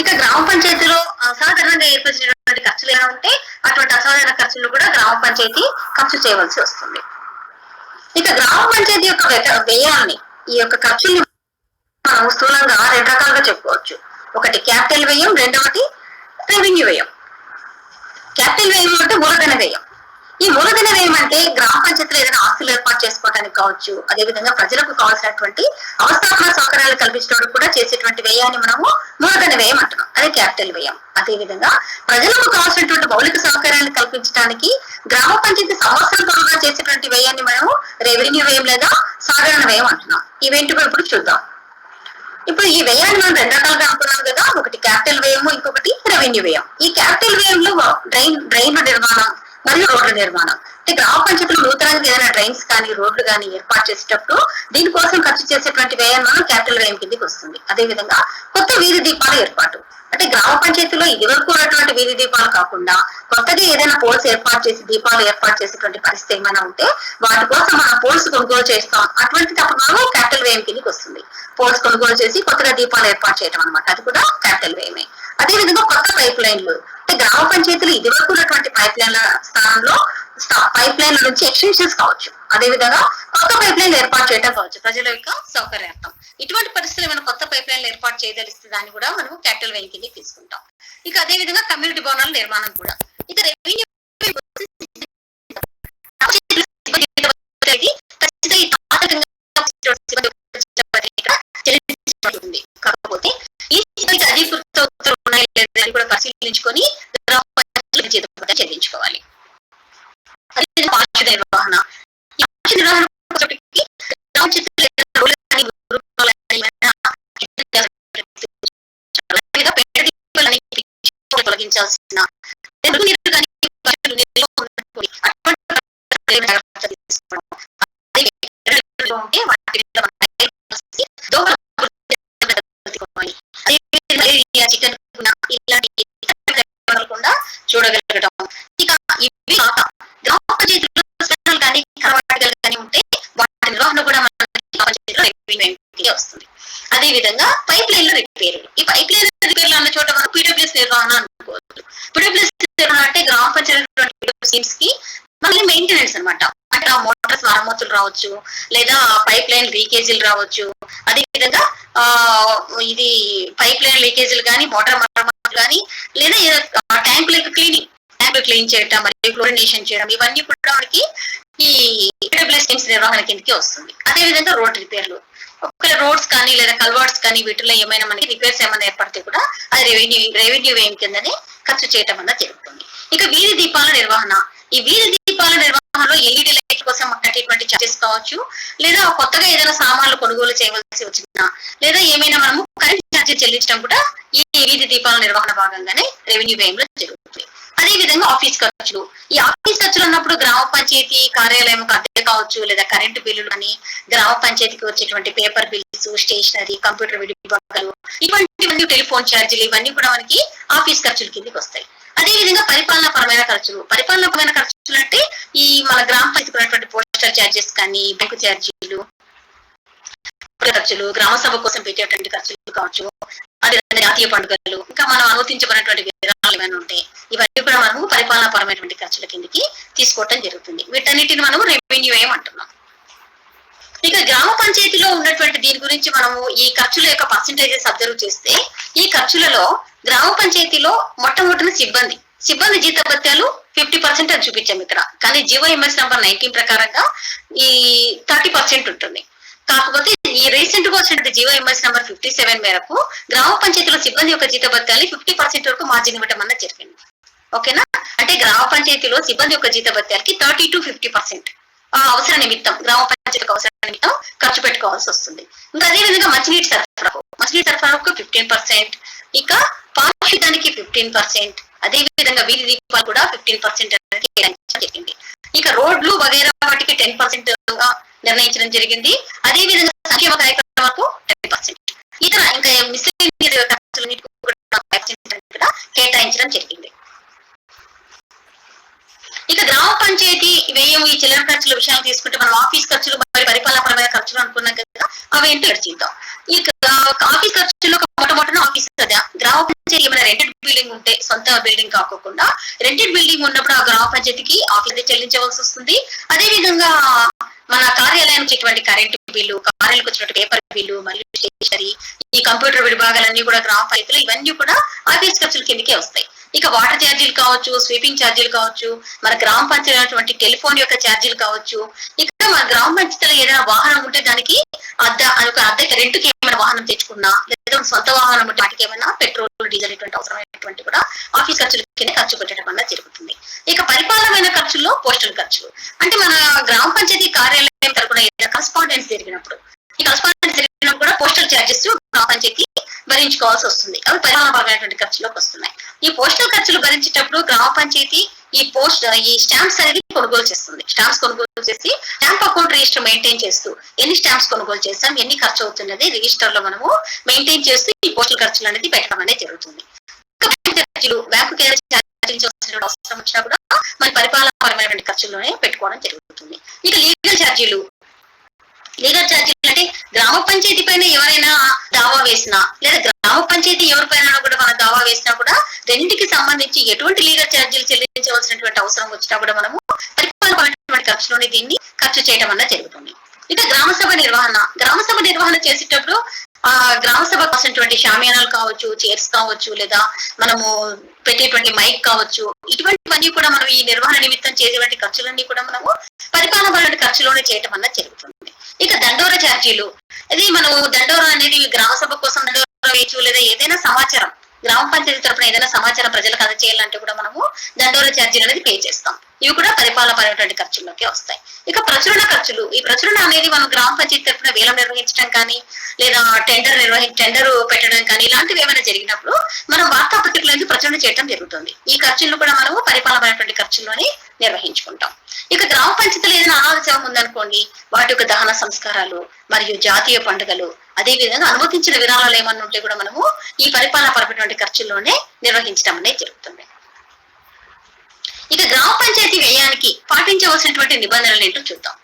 ఇక గ్రామ పంచాయతీలో అసాధారణంగా ఏర్పరిచినటువంటి ఖర్చులు ఏమైనా ఉంటే అటువంటి అసాధారణ ఖర్చులు కూడా గ్రామ పంచాయతీ ఖర్చు చేయవలసి వస్తుంది. ఇక గ్రామ పంచాయతీ యొక్క వ్యయాన్ని, ఈ యొక్క ఖర్చుల్ని మనం స్థూలంగా 2 రకాలుగా చెప్పుకోవచ్చు. ఒకటి క్యాపిటల్ వ్యయం, రెండవది రెవెన్యూ వ్యయం. క్యాపిటల్ వ్యయం అంటే మూలధన వ్యయం. ఈ మూలధన వ్యయం అంటే గ్రామ పంచాయతీలో ఏదైనా ఆస్తులు ఏర్పాటు చేసుకోవడానికి కావచ్చు, అదేవిధంగా ప్రజలకు కావాల్సినటువంటి అవస్థాపన సౌకర్యాలు కల్పించడానికి కూడా చేసేటువంటి వ్యయాన్ని మనము మూలధన వ్యయం అంటున్నాం, అదే క్యాపిటల్ వ్యయం. అదేవిధంగా ప్రజలకు కావాల్సినటువంటి మౌలిక సౌకర్యాలను కల్పించడానికి గ్రామ పంచాయతీ సంవత్సరం పొడవునా చేసేటువంటి వ్యయాన్ని మనము రెవెన్యూ వ్యయం లేదా సాధారణ వ్యయం అంటున్నాం. ఇవేంటివో ఇప్పుడు చూద్దాం. ఇప్పుడు ఈ వ్యయాన్ని మనం 2 రకాలుగా అనుకున్నాం కదా, ఒకటి క్యాపిటల్ వ్యయము, ఇంకొకటి రెవెన్యూ వ్యయం. ఈ క్యాపిటల్ వ్యయంలో డ్రైన్ల నిర్మాణం మరియు రోడ్ల నిర్మాణం, అంటే గ్రామ పంచాయతీలు నూతనంగా ఏదైనా డ్రైన్స్ కానీ రోడ్లు కానీ ఏర్పాటు చేసేటప్పుడు దీనికోసం ఖర్చు చేసేటువంటి వ్యయం మనం క్యాపిటల్ వ్యయం కిందకి వస్తుంది. అదేవిధంగా కొత్త వీధి దీపాల ఏర్పాటు, అంటే గ్రామ పంచాయతీలో ఇదివరకు ఉన్నటువంటి వీధి దీపాలు కాకుండా కొత్తగా ఏదైనా పోల్స్ ఏర్పాటు చేసి దీపాలు ఏర్పాటు చేసేటువంటి పరిస్థితి ఏమైనా ఉంటే వాటి కోసం మనం పోల్స్ కొనుగోలు చేస్తాం. అటువంటి తప్పకుండా క్యాపిటల్ వ్యయం కిందకి వస్తుంది. పోల్స్ కొనుగోలు చేసి కొత్తగా దీపాలు ఏర్పాటు చేయడం అనమాట, అది కూడా క్యాపిటల్ వ్యయమే. అదేవిధంగా కొత్త పైప్ లైన్లు, అంటే గ్రామ పంచాయతీలు ఇదివరకు ఉన్నటువంటి పైప్ లైన్ల స్థానంలో పైప్ లైన్ల నుంచి ఎక్స్టెన్షన్స్ కావచ్చు, అదేవిధంగా కొత్త పైప్ లైన్లు ఏర్పాటు చేయడం కావచ్చు ప్రజల యొక్క సౌకర్యార్థం. ఇటువంటి పరిస్థితులు మనం కొత్త పైప్ లైన్లు ఏర్పాటు చేయదలిస్తే దాన్ని కూడా మనం క్యాపిటల్ వ్యయం కింద తీసుకుంటాం. ఇక అదేవిధంగా కమ్యూనిటీ భవనాల నిర్మాణం కూడా. ఇక రెవెన్యూ కాకపోతే ఈ అధికృత ఉత్తర్వులు ఉన్నాయి లేదా కూడా పరిశీలించుకొని చెల్లించుకోవాలి. నిర్వహణ, తొలగించాల్సిన చూడగలగడం. ఇక ఇవి కాక గ్రామ పంచాయతీలో కానీ కానీ ఉంటే వాటి నిర్వహణ కూడా వస్తుంది. అదే విధంగా పైప్ లైన్ల రిపేర్లు, ఈ పైప్ లైన్ రిపేర్లు అన్న చోట మనం పీడబ్ల్యూఎస్ నిర్వహణ అనుకోవచ్చు. పీడబ్ల్యూఎస్ నిర్వహణ అంటే గ్రామ పంచాయతీ స్కీమ్స్ కి మళ్ళీ మెయింటెనెన్స్ అనమాట. అంటే ఆ మోటార్స్ మరమ్మతులు రావచ్చు, లేదా పైప్ లైన్ లీకేజీలు రావచ్చు, అదే విధంగా ఇది పైప్ లైన్ లీకేజీలు కానీ మోటార్ మరమ్మతులు కానీ, లేదా ట్యాంకులకు క్లీన్ చేయడం మరియు క్లోరినేషన్ చేయడం, ఇవన్నీ కూడా మనకి ఈ పీడబ్ల్యూఎస్ స్కీమ్స్ నిర్వహణ కిందకి వస్తుంది. అదే విధంగా రోడ్ రిపేర్లు, ఒకవేళ రోడ్స్ కానీ లేదా కల్వర్ట్స్ కానీ వీటిలో ఏమైనా మనకి రిపేర్స్ ఏమైనా ఏర్పడితే కూడా అది రెవెన్యూ వ్యయం కిందనే ఖర్చు చేయడం అన్నది జరుగుతుంది. ఇక వీధి దీపాల నిర్వహణ, ఈ వీధి దీపాల నిర్వహణలో ఎల్ఈడి లైట్ కోసం కట్టేటువంటి చార్జెస్ కావచ్చు, లేదా కొత్తగా ఏదైనా సామాన్లు కొనుగోలు చేయవలసి వచ్చినా, లేదా ఏమైనా మనము కరెంట్ ఛార్జెస్ చెల్లించడం కూడా ఈ వీధి దీపాల నిర్వహణ భాగంగానే రెవెన్యూ వ్యయంలో జరుగుతుంది. అదే విధంగా ఆఫీస్ ఖర్చులు, ఈ ఆఫీస్ ఖర్చులు అన్నప్పుడు గ్రామ పంచాయతీ కార్యాలయం అద్దె కావచ్చు, లేదా కరెంటు బిల్లులు అని, గ్రామ పంచాయతీకి వచ్చేటువంటి పేపర్ బిల్స్, స్టేషనరీ, కంప్యూటర్ విడిభాగాలు, ఇటువంటివన్నీ, టెలిఫోన్ ఛార్జీలు, ఇవన్నీ కూడా మనకి ఆఫీస్ ఖర్చుల కిందకి వస్తాయి. అదే విధంగా పరిపాలనాపరమైన ఖర్చులు అంటే ఈ మన గ్రామ పంచాయతీకి ఉన్నటువంటి పోస్టల్ ఛార్జెస్ కానీ, బ్యాంకు ఛార్జీలు, ఖర్చులు, గ్రామ సభ కోసం పెట్టేటువంటి ఖర్చులు కావచ్చు, అదే జాతీయ పండుగలు, ఇంకా మనం అనుమతించబడినటువంటి విధానాలు ఏమైనా ఉంటాయి, ఇవన్నీ కూడా మనము పరిపాలనాపరమైనటువంటి ఖర్చుల కిందకి తీసుకోవటం జరుగుతుంది. వీటన్నిటిని మనము రెవెన్యూ వ్యయం అంటున్నాం. ఇక గ్రామ పంచాయతీలో ఉన్నటువంటి దీని గురించి మనము ఈ ఖర్చుల యొక్క పర్సెంటేజెస్ అబ్జర్వ్ చేస్తే, ఈ ఖర్చులలో గ్రామ పంచాయతీలో మొట్టమొదటిన సిబ్బంది జీతభత్యాలు 50% అని చూపించాం ఇక్కడ. కానీ జీవోఎంఎస్ నంబర్ 19 ప్రకారంగా ఈ 30% ఉంటుంది. కాకపోతే ఈ రీసెంట్ గా వచ్చిన జీవోఎంఎస్ నంబర్ 57 మేరకు గ్రామ పంచాయతీలో సిబ్బంది యొక్క జీతభత్యాన్ని 50% వరకు మార్జిన్ ఇవ్వడం అన్నది జరిగింది. ఓకేనా? అంటే గ్రామ పంచాయతీలో సిబ్బంది యొక్క జీతభత్యాలకి 30 to 50% అవసర నిమిత్తం, గ్రామ పంచాయతీలకు అవసర నిమిత్తం ఖర్చు పెట్టుకోవాల్సి వస్తుంది. ఇంకా అదే విధంగా మంచినీటి సరఫరాకు 15%, ఇక పారిశుద్ధ్యానికి 15%, అదే విధంగా వీధి దీపాలు కూడా 15% అనేది కేటాయించడం జరిగింది. ఇక రోడ్లు వగైరా వాటికి 10% గా నిర్ణయించడం జరిగింది. అదే విధంగా సంక్షేమ కార్యక్రమాలకు 10%, ఇతర ఇంకా మిస్సెలేనియస్ ఖర్చులన్నిటికీ కూడా 5% కేటాయించడం జరిగింది. ఇక గ్రామ పంచాయతీ వ్యయం ఈ చిల్లర ఖర్చుల విషయాలు తీసుకుంటే మనం ఆఫీస్ ఖర్చులు మరియు పరిపాలనపరమైన ఖర్చులు అనుకున్నాం కదా, అవి ఏంటో చూద్దాం. ఇక ఆఫీస్ ఖర్చుల్లో మొట్టమొదటి ఆఫీస్ కదా, గ్రామ బిల్డింగ్ ఉంటే, సొంత బిల్డింగ్ కాకోకుండా రెంటెడ్ బిల్డింగ్ ఉన్నప్పుడు ఆ గ్రామ పంచాయతీకి ఆఫీస్ చెల్లించవలసి వస్తుంది. అదే విధంగా మన కార్యాలయానికి వచ్చేటువంటి కరెంటు బిల్లు, కార్యాలకు వచ్చినటువంటి పేపర్ బిల్లు మరియు స్టేషనరీ, ఈ కంప్యూటర్ విభాగాలన్నీ కూడా గ్రామ పంచాయతీలు ఇవన్నీ కూడా ఆఫీస్ ఖర్చుల కిందకే వస్తాయి. ఇక వాటర్ ఛార్జీలు కావచ్చు, స్వీపింగ్ ఛార్జీలు కావచ్చు, మన గ్రామ పంచాయతీ టెలిఫోన్ యొక్క ఛార్జీలు కావచ్చు. ఇక మన గ్రామ పంచాయతీలో ఏదైనా వాహనం ఉంటే దానికి అద్దెకి రెంట్కి ఏమైనా వాహనం తెచ్చుకున్నా, లేదా సొంత వాహనం ఉంటే వాటికి ఏమైనా పెట్రోల్, డీజిల్ ఇటువంటి అవసరమైనటువంటి కూడా ఆఫీస్ ఖర్చుల కింద ఖర్చు పెట్టడం వల్ల జరుగుతుంది. ఇక పరిపాలనమైన ఖర్చుల్లో పోస్టల్ ఖర్చులు అంటే మన గ్రామ పంచాయతీ కార్యాలయం తరపున ఏదైనా కరస్పాండెన్స్ జరిగినప్పుడు, ఈ కరస్పాండెన్స్ జరిగినప్పుడు కూడా పోస్టల్ ఛార్జెస్ గ్రామ పంచాయతీ భరించుకోవాల్సి వస్తుంది. అవి పరిపాలనపరమైనటువంటి ఖర్చులోకి వస్తున్నాయి. ఈ పోస్టల్ ఖర్చులు భరించేటప్పుడు గ్రామ పంచాయతీ ఈ స్టాంప్స్ అనేది కొనుగోలు చేస్తుంది. స్టాంప్స్ కొనుగోలు చేసి స్టాంప్ అకౌంట్ రిజిస్టర్ మెయింటైన్ చేస్తూ ఎన్ని స్టాంప్స్ కొనుగోలు చేస్తాం, ఎన్ని ఖర్చు అవుతున్నది రిజిస్టర్ లో మనము మెయింటైన్ చేస్తూ ఈ పోస్టల్ ఖర్చులు అనేది పెట్టడం అనేది జరుగుతుంది. బ్యాంకు అవసరం వచ్చినా కూడా మన పరిపాలనపరమైనటువంటి ఖర్చుల్లోనే పెట్టుకోవడం జరుగుతుంది. ఇక లీగల్ ఛార్జీలు అంటే గ్రామ పంచాయతీ పైన ఎవరైనా దావా వేసినా, లేదా గ్రామ పంచాయతీ ఎవరిపైన కూడా మన దావా వేసినా కూడా రెండింటికి సంబంధించి ఎటువంటి లీగల్ ఛార్జీలు చెల్లించవలసినటువంటి అవసరం వచ్చినా కూడా మనము పరిపాలనపరమైనటువంటి ఖర్చులోనే దీన్ని ఖర్చు చేయడం వల్ల జరుగుతుంది. ఇక గ్రామ సభ నిర్వహణ చేసేటప్పుడు గ్రామ సభకు కావాల్సినటువంటి షామియానాలు కావచ్చు, చైర్స్ కావచ్చు, లేదా మనము పెట్టేటువంటి మైక్ కావచ్చు, ఇటువంటివన్నీ కూడా మనం ఈ నిర్వహణ నిమిత్తం చేసేటువంటి ఖర్చులన్నీ కూడా మనము పరిపాలన ఖర్చులోనే చేయడం వల్ల జరుగుతుంది. ఇక దండోర ఛార్జీలు, ఇది మనము దండోరా అనేది గ్రామ సభ కోసం దండోరా వేయచ్చు, లేదా ఏదైనా సమాచారం గ్రామ పంచాయతీ తరపున ఏదైనా సమాచారం ప్రజలకు అందజేయాలంటే కూడా మనము దండోర ఛార్జీలు అనేది పే చేస్తాం. ఇవి కూడా పరిపాలనపరమైనటువంటి ఖర్చుల్లోకి వస్తాయి. ఇక ప్రచురణ ఖర్చులు, ఈ ప్రచురణ అనేది మనం గ్రామ పంచాయతీ తరపున వేలం నిర్వహించడం కానీ, లేదా టెండర్ పెట్టడం కానీ ఇలాంటివి ఏమైనా జరిగినప్పుడు మనం వార్తాపత్రికలకి ప్రచురణ చేయడం జరుగుతుంది. ఈ ఖర్చులు కూడా మనము పరిపాలనపరమైనటువంటి ఖర్చుల్లోనే నిర్వహించుకుంటాం. ఇక గ్రామ పంచాయతీలో ఏదైనా అనాథ శవం ఉందనుకోండి, వాటి యొక్క దహన సంస్కారాలు మరియు జాతీయ పండుగలు, అదే విధంగా అనుమతించిన విరాళాలు ఏమన్నా ఉంటే కూడా మనము ఈ పరిపాలనపరమైనటువంటి ఖర్చుల్లోనే నిర్వహించడం అనేది జరుగుతుంది. ఇక గ్రామ పంచాయతీ వ్యయానికి పాటించవలసినటువంటి నిబంధనలు ఏంటో చూద్దాం.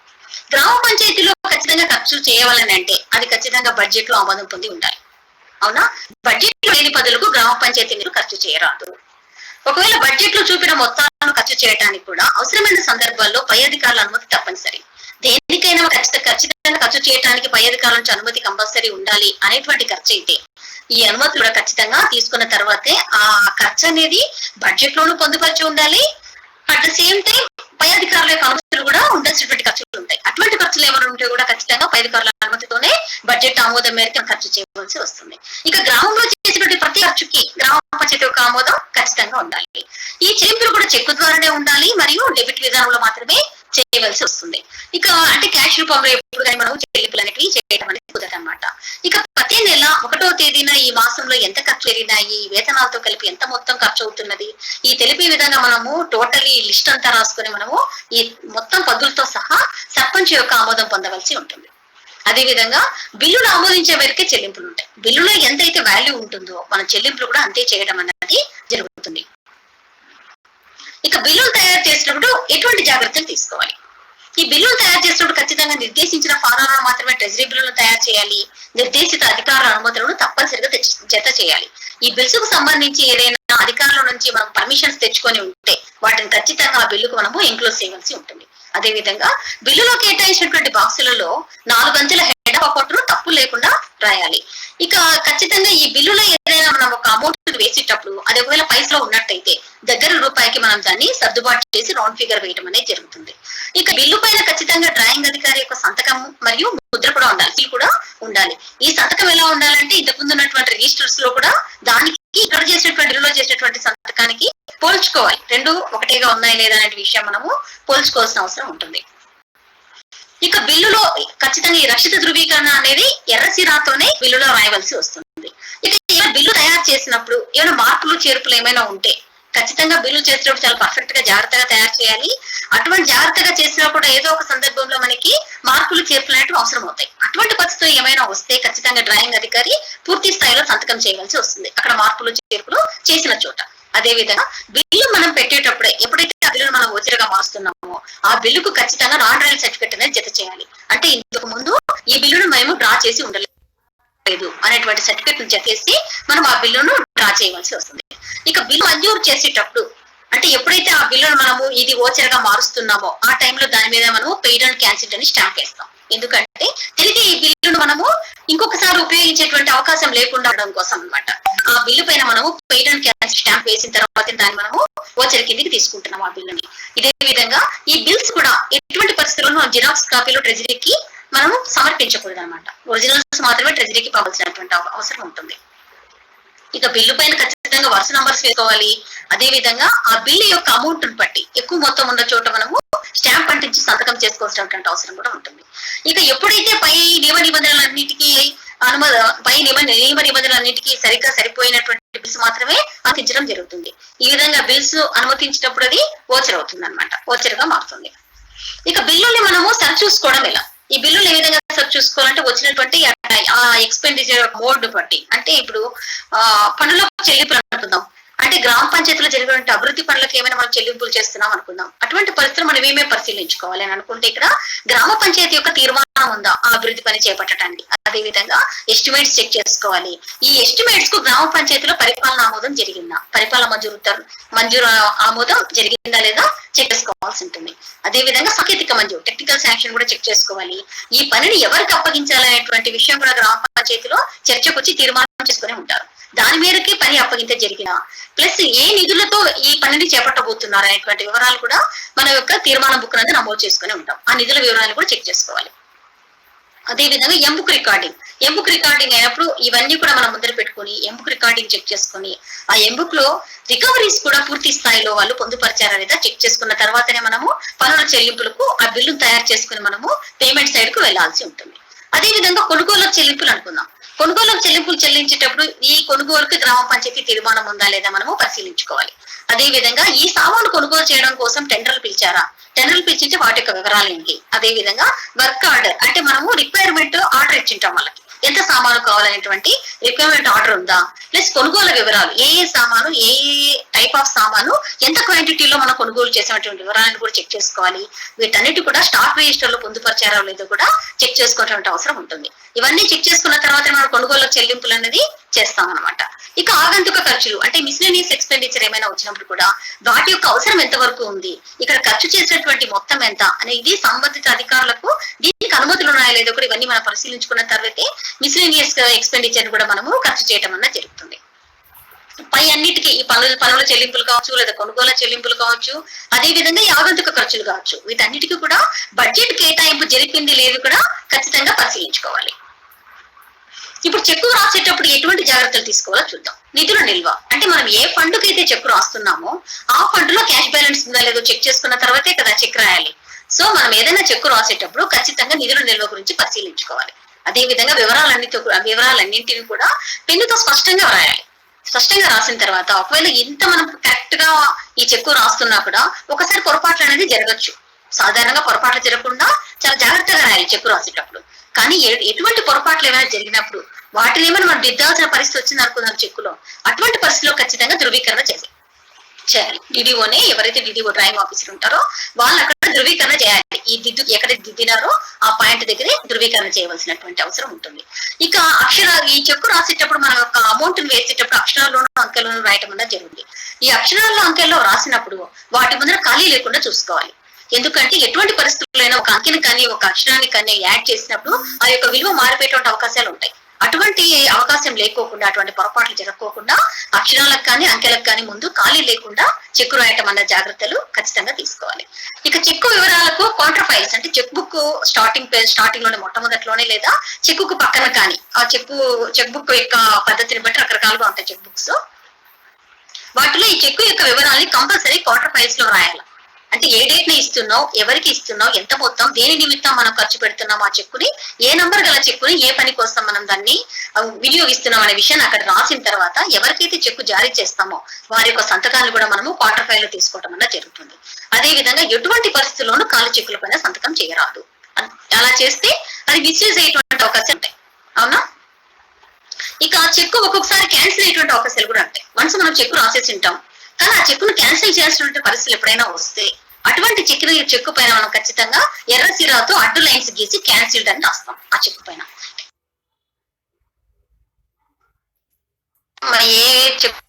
గ్రామ పంచాయతీలో ఖచ్చితంగా ఖర్చు చేయాలని అంటే అది ఖచ్చితంగా బడ్జెట్ లో ఆమోదం పొంది ఉండాలి. అవునా? బడ్జెట్ లో లేని పదులకు గ్రామ పంచాయతీ మీరు ఖర్చు చేయరాదు. ఒకవేళ బడ్జెట్ లో చూపిన మొత్తాలను ఖర్చు చేయడానికి కూడా అవసరమైన సందర్భాల్లో పై అధికారుల అనుమతి తప్పనిసరి. దేనికైనా ఖచ్చితంగా ఖర్చు చేయడానికి పై అధికారుల నుంచి అనుమతి కంపల్సరీ ఉండాలి అనేటువంటి ఖర్చు అయితే ఈ అనుమతి కూడా ఖచ్చితంగా తీసుకున్న తర్వాతే ఆ ఖర్చు అనేది బడ్జెట్ లోనూ పొందుపరిచి ఉండాలి. అట్ ద సేమ్ టైం పై అధికారుల యొక్క అనుమతులు కూడా ఉండాల్సినటువంటి ఖర్చులు ఉంటాయి. అటువంటి ఖర్చులు ఏమైనా ఉంటే కూడా ఖచ్చితంగా పై అధికారుల అనుమతితోనే బడ్జెట్ ఆమోదం మేరకు ఖర్చు చేయవలసి వస్తుంది. ఇక గ్రామంలో చేసేటువంటి ప్రతి ఖర్చుకి గ్రామ పంచాయతీ యొక్క ఆమోదం ఖచ్చితంగా ఉండాలి. ఈ చెల్లింపులు కూడా చెక్కు ద్వారానే ఉండాలి మరియు డెబిట్ విధానంలో మాత్రమే చేయవలసి వస్తుంది. ఇక అంటే క్యాష్ రూపంలో ఎప్పుడు కానీ మనం చెల్లింపులు అనేవి చేయడం అనేది కుదరదన్నమాట. ఇక ప్రతి నెల 1వ తేదీన ఈ మాసంలో ఎంత ఖర్చు జరిగినాయి, వేతనాలతో కలిపి ఎంత మొత్తం ఖర్చు అవుతున్నది, ఈ తెలిపే విధంగా మనము టోటలీ లిస్ట్ అంతా రాసుకొని మనము ఈ మొత్తం పద్దులతో సహా సర్పంచ్ యొక్క ఆమోదం పొందవలసి ఉంటుంది. అదే విధంగా బిల్లులు ఆమోదించే వరకే చెల్లింపులు ఉంటాయి. బిల్లులో ఎంతైతే వాల్యూ ఉంటుందో మన చెల్లింపులు కూడా అంతే చేయడం అనేది జరుగుతుంది. ఇక బిల్లులు తయారు చేసినప్పుడు ఎటువంటి జాగ్రత్తలు తీసుకోవాలి? ఈ బిల్లులు తయారు చేసినప్పుడు ఖచ్చితంగా నిర్దేశించిన ఫారాలను మాత్రమే ట్రెజరీ బిల్లులను తయారు చేయాలి. నిర్దేశిత అధికారుల అనుమతులను తప్పనిసరిగా జత చేయాలి. ఈ బిల్స్ కు సంబంధించి ఏదైనా అధికారుల నుంచి మనం పర్మిషన్స్ తెచ్చుకొని ఉంటే వాటిని ఖచ్చితంగా ఆ బిల్లుకు మనము ఇంక్లూడ్ చేయవలసి ఉంటుంది. అదే విధంగా బిల్లులో కేటాయించినటువంటి బాక్సులలో 4 అంకెల హెడ్ ఆఫ్ అకౌంట్ ను తప్పు లేకుండా రాయాలి. ఇక ఖచ్చితంగా ఈ బిల్లులో ఏదైనా మనం ఒక అమౌంట్ వేసేటప్పుడు అది ఒకవేళ పైసలో ఉన్నట్టయితే దగ్గర రూపాయికి మనం దాన్ని సర్దుబాటు చేసి రౌండ్ ఫిగర్ వేయడం అనేది జరుగుతుంది. ఇక బిల్లు పైన ఖచ్చితంగా డ్రాయింగ్ అధికారి యొక్క సంతకం మరియు ముద్ర కూడా ఉండాలి. ఈ సంతకం ఎలా ఉండాలంటే ఇంతకు ముందు ఉన్నటువంటి రిజిస్టర్స్ లో కూడా దానికి ఇక్కడ చేసినటువంటి బిల్లులో చేసినటువంటి సంతకానికి పోల్చుకోవాలి. రెండు ఒకటేగా ఉన్నాయి లేదా అనే విషయం మనము పోల్చుకోవాల్సిన అవసరం ఉంటుంది. ఇక బిల్లులో ఖచ్చితంగా ఈ రక్షిత ధృవీకరణ అనేది ఎర్రసిరాతోనే బిల్లులో రాయవలసి వస్తుంది. ఇక బిల్లు తయారు చేసినప్పుడు ఏమైనా మార్పులు చేర్పులు ఏమైనా ఉంటే ఖచ్చితంగా బిల్లు చేసినప్పుడు చాలా పర్ఫెక్ట్ గా జాగ్రత్తగా తయారు చేయాలి. అటువంటి జాగ్రత్తగా చేసినప్పుడు ఏదో ఒక సందర్భంలో మనకి మార్పులు చేర్పులు అనేవి అవసరం అవుతాయి. అటువంటి పరిస్థితులు ఏమైనా వస్తే ఖచ్చితంగా డ్రాయింగ్ అధికారి పూర్తి స్థాయిలో సంతకం చేయవలసి వస్తుంది అక్కడ మార్పులు చేర్పులు చేసిన చోట. అదే విధంగా బిల్లు మనం పెట్టేటప్పుడే ఎప్పుడైతే ఆ బిల్లును మనం ఒత్తిడిగా మారుస్తున్నామో ఆ బిల్లుకు ఖచ్చితంగా నాన్ డ్రాయింగ్ సర్టిఫికెట్ అనేది జత చేయాలి. అంటే ఇంతకు ముందు ఈ బిల్లును మేము డ్రా చేసి ఉండలేదు అనేటువంటి సర్టిఫికెట్ ను జత చేసి మనం ఆ బిల్లును డ్రా చేయవలసి వస్తుంది. ఇక బిల్లు మంజూరు చేసేటప్పుడు అంటే ఎప్పుడైతే ఆ బిల్లును మనము ఇది ఓచర్గా మారుస్తున్నామో ఆ టైంలో దాని మీద మనము పెయిడ్ అండ్ క్యాన్సిల్డ్ అని స్టాంప్ వేస్తాం. ఎందుకంటే తిరిగి ఈ బిల్లును మనము ఇంకొకసారి ఉపయోగించేటువంటి అవకాశం లేకుండా ఉండడం కోసం అనమాట. ఆ బిల్లు పైన మనము పెయిడ్ అండ్ క్యాన్సిల్ స్టాంప్ వేసిన తర్వాత దాన్ని మనము ఓచర్ కిందికి తీసుకుంటున్నాం ఆ బిల్లుని. ఇదే విధంగా ఈ బిల్స్ కూడా ఎటువంటి పరిస్థితుల్లో జిరాక్స్ కాపీలు ట్రెజరీకి మనము సమర్పించకూడదు అనమాట. ఒరిజినల్స్ మాత్రమే ట్రెజరీకి పంపాల్సినటువంటి అవసరం ఉంటుంది. ఇక బిల్లు పైన ఖచ్చితంగా వరుస నంబర్స్ వేసుకోవాలి. అదే విధంగా ఆ బిల్లు యొక్క అమౌంట్ బట్టి ఎక్కువ మొత్తం ఉన్న చోట మనము స్టాంప్ అంటించి సంతకం చేసుకోవాల్సినటువంటి అవసరం కూడా ఉంటుంది. ఇక ఎప్పుడైతే పై నియమ నిబంధనలన్నిటికీ పై నియమ నిబంధనలన్నిటికీ సరిగ్గా సరిపోయినటువంటి బిల్స్ మాత్రమే అందించడం జరుగుతుంది. ఈ విధంగా బిల్స్ అనుమతించినప్పుడు అది ఓచర్ అవుతుంది అనమాట, ఓచర్ గా మారుతుంది. ఇక బిల్లుని మనము సరి చూసుకోవడం ఎలా? ఈ బిల్లులు ఏ విధంగా సరి చూసుకోవాలంటే వచ్చినటువంటి ఆ ఎక్స్పెండిచర్ మోడ్ బట్టి, అంటే ఇప్పుడు పన్నుల చెల్లింపులు అనుకుందాం, అంటే గ్రామ పంచాయతీలో జరిగినటువంటి అభివృద్ధి పనులకు ఏమైనా మనం చెల్లింపులు చేస్తున్నాం అనుకుందాం. అటువంటి పరిస్థితులు మనం ఏమే పరిశీలించుకోవాలి అని అనుకుంటే ఇక్కడ గ్రామ పంచాయతీ యొక్క తీర్మానం ఉందా ఆ అభివృద్ధి పని చేపట్టడానికి. అదే విధంగా ఎస్టిమేట్స్ చెక్ చేసుకోవాలి. ఈ ఎస్టిమేట్స్ కు గ్రామ పంచాయతీలో పరిపాలన ఆమోదం జరిగిందా, పరిపాలన మంజూరు ఆమోదం జరిగిందా లేదా చెక్ చేసుకోవాల్సి ఉంటుంది. అదే విధంగా సాంకేతిక మంజూరు టెక్నికల్ శాంక్షన్ కూడా చెక్ చేసుకోవాలి. ఈ పనిని ఎవరికి అప్పగించాలనేటువంటి విషయం కూడా గ్రామ పంచాయతీలో చర్చకు వచ్చి తీర్మానం చేసుకుని ఉంటారు. దాని మేరకి పని అప్పగింత జరిగిన ప్లస్ ఏ నిధులతో ఈ పనిని చేపట్టబోతున్నారు అనేటువంటి వివరాలు కూడా మన యొక్క తీర్మాన బుక్ అనేది నమోదు చేసుకుని ఉంటాం. ఆ నిధుల వివరాలు కూడా చెక్ చేసుకోవాలి. అదే విధంగా ఎంబుక్ రికార్డింగ్ అయినప్పుడు ఇవన్నీ కూడా మనం ముందర పెట్టుకుని ఎంబుక్ రికార్డింగ్ చెక్ చేసుకుని ఆ ఎంబుక్ లో రికవరీస్ కూడా పూర్తి స్థాయిలో వాళ్ళు పొందుపరిచారా లేదా చెక్ చేసుకున్న తర్వాతనే మనము పన్నుల చెల్లింపులకు ఆ బిల్లును తయారు చేసుకుని మనము పేమెంట్ సైడ్ కు వెళ్లాల్సి ఉంటుంది. అదే విధంగా కొనుగోలు చెల్లింపులు అనుకుందాం. కొనుగోలు చెల్లింపులు చెల్లించేటప్పుడు ఈ కొనుగోలుకి గ్రామ పంచాయతీ తీర్మానం ఉందా లేదా మనము పరిశీలించుకోవాలి. అదే విధంగా ఈ సామాను కొనుగోలు చేయడం కోసం టెండర్లు పిలిచారా, టెండర్లు పిలిచింటే వాటి యొక్క వివరాలు ఏంటి. అదే విధంగా వర్క్ ఆర్డర్ అంటే మనము రిక్వైర్మెంట్ ఆర్డర్ ఇచ్చింటాం వాళ్ళకి, ఎంత సామాను కావాలనేటువంటి రిక్వైర్మెంట్ ఆర్డర్ ఉందా, ప్లస్ కొనుగోలు వివరాలు ఏ సామాను ఏ టైప్ ఆఫ్ సామాను ఎంత క్వాంటిటీలో మనం కొనుగోలు చేసినటువంటి వివరాలను కూడా చెక్ చేసుకోవాలి. వీటన్నిటి కూడా స్టాక్ రిజిస్టర్ లో పొందుపరిచారో లేదో కూడా చెక్ చేసుకోవాల్సిన అవసరం ఉంటుంది. ఇవన్నీ చెక్ చేసుకున్న తర్వాత మనం కొనుగోలు చెల్లింపులు అనేది చేస్తాం అనమాట. ఇక ఆగంతుక ఖర్చులు అంటే మిస్లేనియస్ ఎక్స్పెండిచర్ ఏమైనా వచ్చినప్పుడు కూడా వాటి యొక్క అవసరం ఎంతవరకు ఉంది, ఇక్కడ ఖర్చు చేసినటువంటి మొత్తం ఎంత అనేది సంబంధిత అధికారులకు దీనికి అనుమతులు ఉన్నాయా లేదో కూడా ఇవన్నీ మనం పరిశీలించుకున్న తర్వాతే మిస్లేనియస్ ఎక్స్పెండిచర్ కూడా మనము ఖర్చు చేయడం అన్నది జరుగుతుంది. పై అన్నిటికీ ఈ పనుల చెల్లింపులు కావచ్చు లేదా కొనుగోలు చెల్లింపులు కావచ్చు, అదే విధంగా ఈ ఆగంతుక ఖర్చులు కావచ్చు, వీటన్నిటికీ కూడా బడ్జెట్ కేటాయింపు జరిపింది లేదు కూడా ఖచ్చితంగా పరిశీలించుకోవాలి. ఇప్పుడు చెక్కు రాసేటప్పుడు ఎటువంటి జాగ్రత్తలు తీసుకోవాలో చూద్దాం. నిధుల నిల్వ అంటే మనం ఏ ఫండ్కి అయితే చెక్కు రాస్తున్నామో ఆ ఫండ్ లో క్యాష్ బ్యాలెన్స్ ఉందా లేదో చెక్ చేసుకున్న తర్వాతే కదా చెక్ రాయాలి. సో మనం ఏదైనా చెక్కు రాసేటప్పుడు ఖచ్చితంగా నిధుల నిల్వ గురించి పరిశీలించుకోవాలి. అదే విధంగా వివరాలన్నింటినీ కూడా పెన్నుతో స్పష్టంగా రాయాలి. స్పష్టంగా రాసిన తర్వాత ఒకవేళ ఇంత మనం కరెక్ట్ గా ఈ చెక్కు రాస్తున్నా కూడా ఒకసారి పొరపాట్లు అనేది జరగచ్చు. సాధారణంగా పొరపాట్లు జరగకుండా చాలా జాగ్రత్తగా రాయాలి చెక్కు రాసేటప్పుడు. కానీ ఎటువంటి పొరపాట్లు ఏమైనా జరిగినప్పుడు వాటిని ఏమైనా మనం దిద్దాల్సిన పరిస్థితి వచ్చింది అనుకుందాం చెక్కులో, అటువంటి పరిస్థితిలో ఖచ్చితంగా ధృవీకరణ చేయాలి. డిడిఓనే ఎవరైతే డిడిఓ డ్రాయింగ్ ఆఫీసర్ ఉంటారో వాళ్ళు అక్కడ ధృవీకరణ చేయాలి. ఈ ఎక్కడ దిద్దినారో ఆ పాయింట్ దగ్గరే ధృవీకరణ చేయవలసినటువంటి అవసరం ఉంటుంది. ఇక ఈ చెక్కు రాసేటప్పుడు మన యొక్క అమౌంట్ వేసేటప్పుడు అక్షరాల్లోనూ అంకెల్లోనూ రాయటం అన్నది జరుగుతుంది. ఈ అక్షరాల్లో అంకెల్లో రాసినప్పుడు వాటి ముందర ఖాళీ లేకుండా చూసుకోవాలి. ఎందుకంటే ఎటువంటి పరిస్థితుల్లో ఒక అంకెని కానీ ఒక అక్షరాన్ని కానీ యాడ్ చేసినప్పుడు ఆ యొక్క విలువ మారిపోయేటువంటి అవకాశాలు ఉంటాయి. అటువంటి అవకాశం లేకోకుండా అటువంటి పొరపాట్లు జరగకోకుండా అక్షరాలకు కానీ అంకెలకు కానీ ముందు ఖాళీ లేకుండా చెక్కు రాయటం అన్న జాగ్రత్తలు ఖచ్చితంగా తీసుకోవాలి. ఇక చెక్కు వివరాలకు కౌంటర్ ఫైల్స్ అంటే చెక్ బుక్ స్టార్టింగ్ లోనే మొట్టమొదట్లోనే లేదా చెక్కుకు పక్కన కానీ ఆ చెక్ బుక్ యొక్క పద్ధతిని బట్టి రకరకాలుగా ఉంటాయి చెక్ బుక్స్. వాటిలో ఈ చెక్కు యొక్క వివరాలని కంపల్సరీ కౌంటర్ ఫైల్స్ లో రాయాలి. అంటే ఏ డేట్ ని ఇస్తున్నావు, ఎవరికి ఇస్తున్నావు, ఎంత మొత్తం, దేని నిమిత్తం మనం ఖర్చు పెడుతున్నాం, ఆ చెక్కుని ఏ నంబర్ గల చెక్కుని ఏ పని కోసం మనం దాన్ని వినియోగిస్తున్నాం అనే విషయాన్ని అక్కడ రాసిన తర్వాత ఎవరికైతే చెక్కు జారీ చేస్తామో వారి యొక్క సంతకాన్ని కూడా మనము క్వార్టర్ ఫైల్ లో తీసుకోవడం అన్న జరుగుతుంది. అదే విధంగా ఎటువంటి పరిస్థితుల్లోనూ ఖాళీ చెక్కుల పైన సంతకం చేయరాదు. అలా చేస్తే అది మిస్యూజ్ అయ్యేటువంటి అవకాశాలు ఉంటాయి. అవునా? ఇక చెక్కు ఒక్కొక్కసారి క్యాన్సిల్ అయ్యేటువంటి అవకాశాలు కూడా ఉంటాయి. వన్స్ మనం చెక్కు రాసేసి ఉంటాం కానీ ఆ చెక్కును క్యాన్సిల్ చేయాల్సినటువంటి పరిస్థితులు ఎప్పుడైనా వస్తే అటువంటి చెక్కు పైన మనం ఖచ్చితంగా ఎర్ర సిరాతో అడ్డు లైన్స్ గీసి క్యాన్సిల్డ్ అని రాస్తాం ఆ చెక్కు పైన. ఏ చెక్కు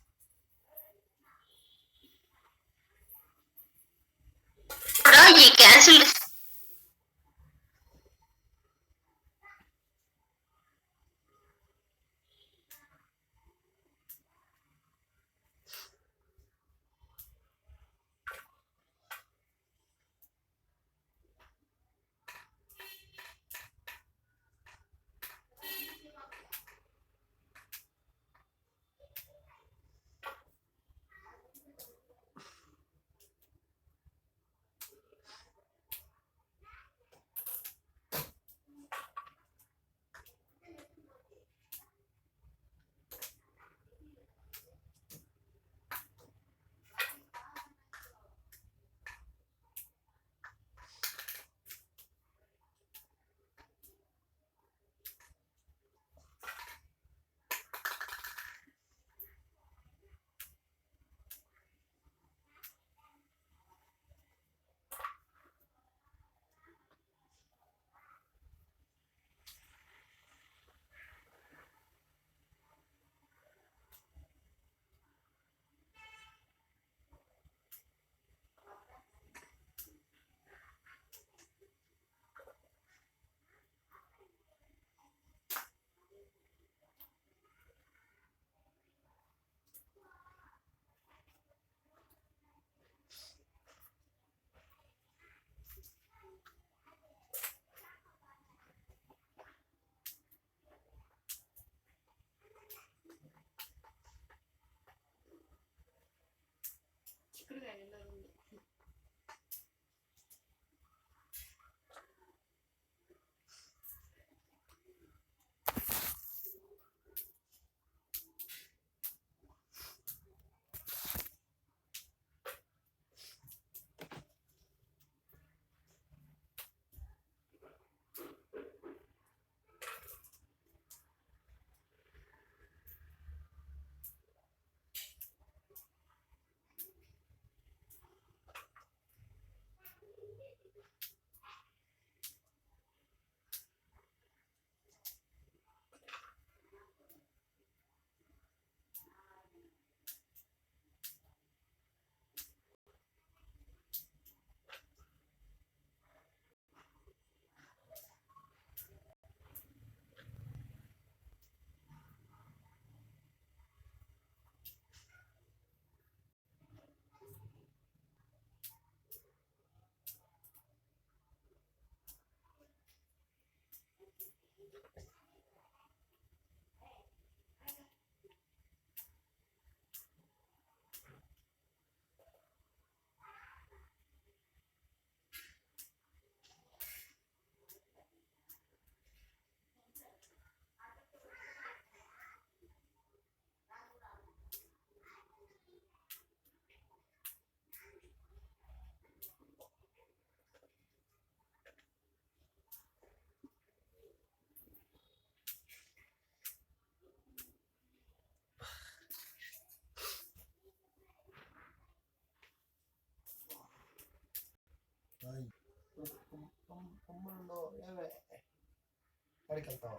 అడికెళ్తావా?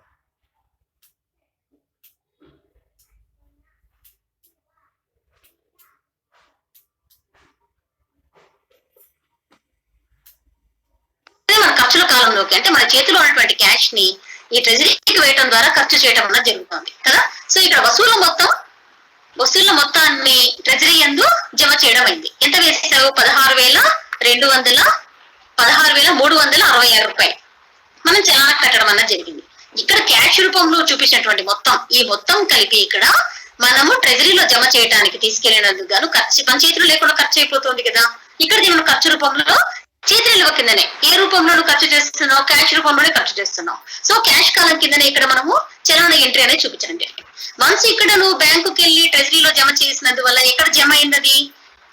మన ఖర్చుల కాలంలోకి అంటే మన చేతిలో ఉన్నటువంటి క్యాష్ ని ఈ ట్రెజరీకి వేయడం ద్వారా ఖర్చు చేయడం వల్ల జరుగుతుంది కదా. సో ఇక్కడ వసూళ్ల మొత్తాన్ని ట్రెజరీ యందు జమ చేయడం అయింది. ఎంత వేసేసావు? 16,366 రూపాయలు మనం చలానా కట్టడం అన్నది జరిగింది. ఇక్కడ క్యాష్ రూపంలో చూపించినటువంటి మొత్తం, ఈ మొత్తం కలిపి ఇక్కడ మనము ట్రెజరీలో జమ చేయడానికి తీసుకెళ్లినందుకు గాను ఖర్చు మన చేతిలో లేకుండా ఖర్చు అయిపోతుంది కదా. ఇక్కడ మనం ఖర్చు రూపంలో చేతి నిల్వ కిందనే ఏ రూపంలో ఖర్చు చేస్తున్నావు? క్యాష్ రూపంలోనే ఖర్చు చేస్తున్నావు. సో క్యాష్ కాలం కిందనే ఇక్కడ మనము చలానా ఎంట్రీ అనేది చూపించడం జరిగింది. వన్స్ ఇక్కడ నువ్వు బ్యాంకుకి వెళ్ళి ట్రెజరీలో జమ చేసినందువల్ల ఎక్కడ జమ అయింది?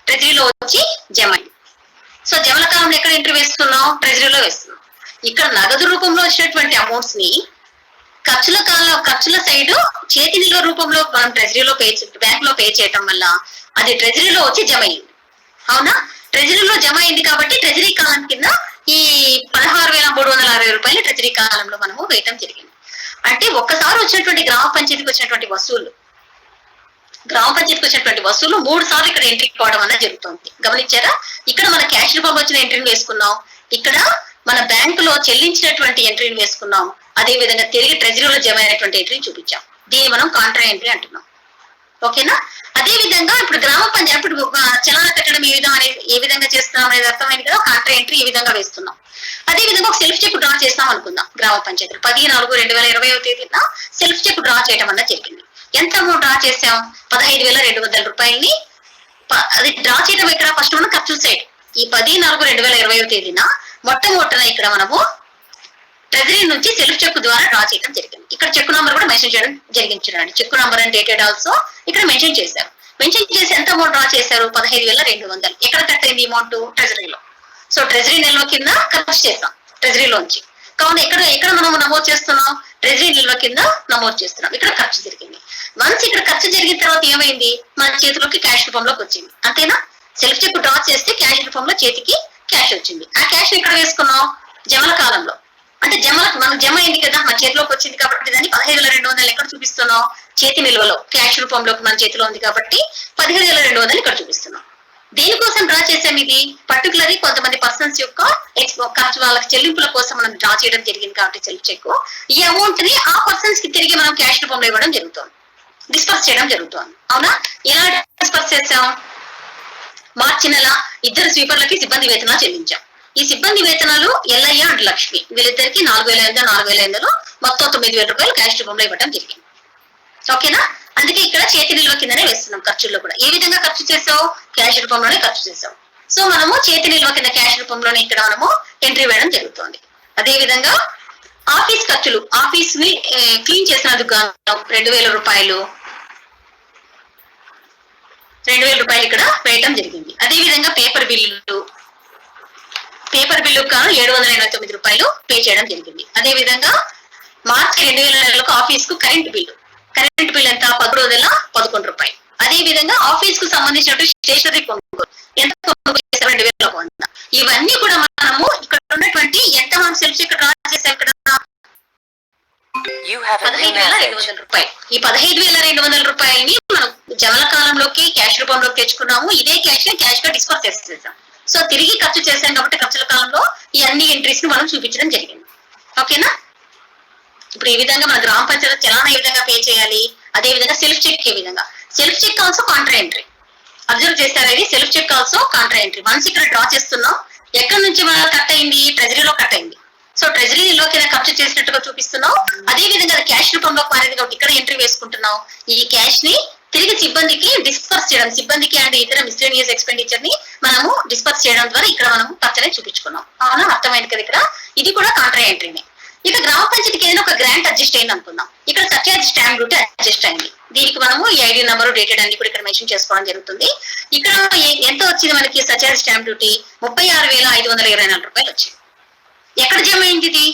ట్రెజరీలో వచ్చి జమ అయింది. సో జమల కాలంలో ఎక్కడ ఎంట్రీ వేస్తున్నావు? ట్రెజరీలో వేస్తున్నావు. ఇక్కడ నగదు రూపంలో వచ్చినటువంటి అమౌంట్స్ ని ఖర్చుల సైడ్ చేతి నిల్వ రూపంలో మనం ట్రెజరీలో బ్యాంక్ లో పే చేయటం వల్ల అది ట్రెజరీలో వచ్చి జమ అయింది. అవునా? ట్రెజరీలో జమ అయింది కాబట్టి ట్రెజరీ కాలం కింద ఈ 16,360 రూపాయలు ట్రెజరీ కాలంలో మనము వేయటం జరిగింది. అంటే ఒక్కసారి వచ్చినటువంటి గ్రామ పంచాయతీకి వచ్చినటువంటి వసూళ్లు 3 సార్లు ఇక్కడ ఎంట్రీ పోవడం అన్నది జరుగుతుంది. గమనించారా? ఇక్కడ మన క్యాష్ రూపంలో వచ్చిన ఎంట్రీని వేసుకున్నాం, ఇక్కడ మన బ్యాంకులో చెల్లించినటువంటి ఎంట్రీని వేసుకున్నాం, అదే విధంగా తిరిగి ట్రెజరీలో జమ అయినటువంటి ఎంట్రీని చూపించాం. దీన్ని మనం కాంట్రా ఎంట్రీ అంటున్నాం. ఓకేనా? అదే విధంగా ఇప్పుడు గ్రామ పంచాయతీ ఇప్పుడు చలానా కట్టడం ఏ విధంగా చేస్తున్నాం అనేది అర్థమైంది కదా. కాంట్రా ఎంట్రీ ఈ విధంగా వేస్తున్నాం. అదే విధంగా ఒక సెల్ఫ్ చెక్ డ్రా చేస్తాం అనుకుందాం. గ్రామ పంచాయతీ 10/4/2020 సెల్ఫ్ చెక్ డ్రా చేయడం అన్నది జరిగింది. ఎంత అమౌంట్ డ్రా చేసాం? 15,200 రూపాయలని. అది డ్రా చేయడం ఇక్కడ ఫస్ట్ మనం ఖర్చుల సైడ్ ఈ 10/4/2020 మొట్టమొదటిన ఇక్కడ మనము ట్రెజరీ నుంచి సెల్ఫ్ చెక్ ద్వారా డ్రా చేయడం జరిగింది. ఇక్కడ చెక్ నంబర్ కూడా మెన్షన్ చేయడం జరిగింది. చూడండి, check number and dated also ఇక్కడ మెన్షన్ చేశారు. మెన్షన్ చేసి ఎంత అమౌంట్ డ్రా చేశారు? 15,200. ఎక్కడ కట్ అయింది అమౌంట్? ట్రెజరీలో. సో ట్రెజరీ నిల్వ కింద ఖర్చు చేస్తాం ట్రెజరీలోంచి. కావున ఎక్కడ మనం నమోదు చేస్తున్నాం? ట్రెజరీ నిల్వ కింద నమోదు చేస్తున్నాం. ఇక్కడ ఖర్చు జరిగింది. వన్స్ ఇక్కడ ఖర్చు జరిగిన తర్వాత ఏమైంది? మన చేతిలోకి క్యాష్ రూపంలోకి వచ్చింది. అంతేనా? సెల్ఫ్ చెక్ డ్రా చేస్తే క్యాష్ రూపంలో చేతికి క్యాష్ వచ్చింది. ఆ క్యాష్ ఇక్కడ వేసుకున్నాం జమల కాలంలో. అంటే మనకు జమ అయింది కదా, మన చేతిలోకి వచ్చింది కాబట్టి దాన్ని 15,200 ఎక్కడ చూపిస్తున్నాం? చేతి నిల్వలో క్యాష్ రూపంలోకి మన చేతిలో ఉంది కాబట్టి 15,200 ఇక్కడ చూపిస్తున్నాం. దేనికోసం డ్రా చేసాం? ఇది పర్టికులర్లీ కొంతమంది పర్సన్స్ యొక్క ఖర్చు వాళ్ళకి చెల్లింపుల కోసం మనం డ్రా చేయడం జరిగింది కాబట్టి సెల్ఫ్ చెక్ ఈ అమౌంట్ ని ఆ పర్సన్స్ కి తిరిగి మనం క్యాష్ రూపంలో ఇవ్వడం జరుగుతుంది, డిస్పర్స్ చేయడం జరుగుతుంది. అవునా? ఎలా డిస్పర్స్ చేసాం? మార్చి నెల 2 స్వీపర్లకి సిబ్బంది వేతనాలు చెల్లించాం. ఈ సిబ్బంది వేతనాలు ఎల్లయ్య అండ్ లక్ష్మి వీళ్ళిద్దరికి 4,500 మొత్తం 9,000 రూపాయలు క్యాష్ రూపంలో ఇవ్వడం జరిగింది. ఓకేనా? అందుకే ఇక్కడ చేతి నిల్వ కిందనే వేస్తున్నాం ఖర్చుల్లో కూడా. ఏ విధంగా ఖర్చు చేసావు? క్యాష్ రూపంలోనే ఖర్చు చేసావు. సో మనము చేతి నిల్వ కింద క్యాష్ రూపంలోనే ఇక్కడ మనము ఎంట్రీ వేయడం జరుగుతుంది. అదే విధంగా ఆఫీస్ ఖర్చులు, ఆఫీస్ ని క్లీన్ చేసినందుకు 2,000 రూపాయలు, 2,000 రూపాయలు ఇక్కడ వేయటం జరిగింది. అదే విధంగా పేపర్ బిల్లుకు 789 రూపాయలు పే చేయడం జరిగింది. అదే విధంగా మార్చి 2000 ఆఫీస్ కు కరెంట్ బిల్లు ఎంత? 1,111 రూపాయలు. అదే విధంగా ఆఫీస్ కు సంబంధించినటువంటి స్టేషనరీ కొనుగోలు ఎంత కొనుగోలు చేసాం? 2,100. ఇవన్నీ కూడా మనము ఇక్కడ ఉన్నటువంటి ఎంత మనం సెల్ఫ్ ఇక్కడ డ్రా చేసాం, ఇక్కడ 15,200 రూపాయలు. ఈ 15,200 రూపాయలని మనం జమల కాలంలోకి క్యాష్ రూపంలోకి తెచ్చుకున్నాము. ఇదే క్యాష్ గా డిస్పర్స్ చేసేసాం. సో తిరిగి ఖర్చు చేసాం కాబట్టి ఖర్చుల కాలంలో ఈ అన్ని ఎంట్రీస్ ని మనం చూపించడం జరిగింది. ఓకేనా? ఇప్పుడు ఈ విధంగా మన గ్రామ పంచాయతీ చలానా ఏ విధంగా పే చేయాలి, అదే విధంగా సెల్ఫ్ చెక్ ఏ విధంగా. Self check also contra entry. Observe చేస్తారా? ఇది self check also contra entry. Once ఇక్కడ డ్రా చేస్తున్నాం, ఎక్కడి నుంచి మన కట్ అయింది? ట్రెజరీలో కట్ అయింది. సో ట్రెజరీలోకి ఖర్చు చేసినట్టుగా చూపిస్తున్నాం. అదే విధంగా క్యాష్ రూపంలో మారేది కాబట్టి ఇక్కడ ఎంట్రీ వేసుకుంటున్నాం. ఈ క్యాష్ ని తిరిగి సిబ్బందికి డిస్పర్స్ చేయడం, సిబ్బందికి అండ్ ఇతర మిస్లేనియస్ ఎక్స్పెండిచర్ ని మనము డిస్పర్స్ చేయడం ద్వారా ఇక్కడ మనము ఖర్చునే చూపించుకున్నాం. అవునా? అర్థమైంది కదా? ఇక్కడ ఇది కూడా కాంట్రా ఎంట్రీనే. ఇక గ్రామ పంచాయతీకి ఏదైనా ఒక గ్రాంట్ అడ్జస్ట్ అయింది అనుకుందాం. ఇక్కడ సర్చార్జ్ స్టాంప్ డ్యూటీ అడ్జస్ట్ అయింది. దీనికి మనము ఈ ఐడి నెంబర్, డేటెడ్ అన్ని కూడా ఇక్కడ మెన్షన్ చేసుకోవడం జరుగుతుంది. ఇక్కడ ఎంత వచ్చింది మనకి సర్చార్జ్ స్టాంప్ డ్యూటీ? 36,524 రూపాయలు వచ్చింది. ఎక్కడ జమ అయింది ఇది?